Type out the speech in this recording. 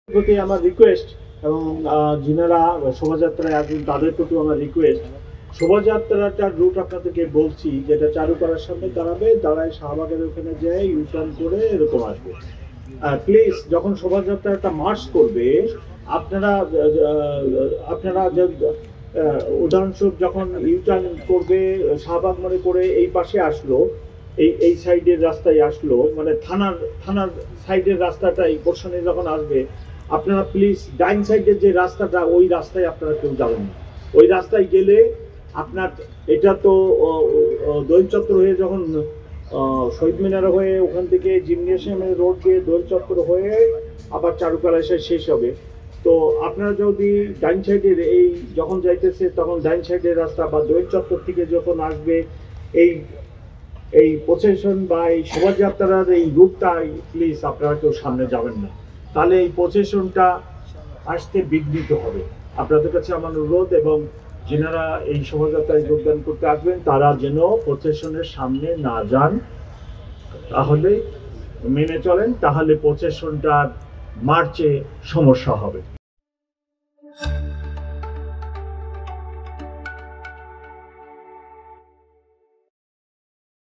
প্রতি আমার রিকোয়েস্ট এবং যিনারা শোভাযাত্রায় আসবেন তাদের প্রতি আমার রিকোয়েস্ট, শোভাযাত্রাটার রুট আপনাদেরকে বলছি, যেটা চারুকলার সামনে দাঁড়াবে, দাঁড়ায় শাহবাগের ওখানে যেয়ে ইউটার্ন করে এরকম আসবে। প্লিজ যখন শোভাযাত্রাটা মার্চ করবে আপনারা আপনারা উদাহরণস্বরূপ যখন ইউটার্ন করবে শাহবাগ মনে করে এই পাশে আসলো, এই সাইডের রাস্তায় আসলো, মানে থানার সাইডের রাস্তাটা এই পোর্শনে যখন আসবে, আপনারা প্লিজ ডাইন সাইডের যে রাস্তাটা ওই রাস্তায় আপনারা কেউ যাবেন না। ওই রাস্তায় গেলে আপনার এটা তো দোয়েল চত্বর হয়ে যখন শহীদ মিনার হয়ে ওখান থেকে জিমনেশিয়ামের রোড দিয়ে দোয়েল চত্বর হয়ে আবার চারুকলা এসে শেষ হবে। তো আপনারা যদি ডাইন সাইডের এই যখন যাইতেছে তখন ডাইন সাইডের রাস্তা বা দোয়েল চত্বর থেকে যখন আসবে এই প্রসেশন বা এই শোভাযাত্রার এই রুটটা প্লিজ আপনারা কেউ সামনে যাবেন না, তাহলে এই প্রসেশনটা আসতে বিঘ্নিত হবে। আপনাদের কাছে আমার অনুরোধ, এবং যেনারা এই শোভাযাত্রায় যোগদান করতে আসবেন তারা যেন প্রসেশনের সামনে না যান, তাহলে মেনে চলেন, তাহলে প্রসেশনটা মার্চে সমস্যা হবে।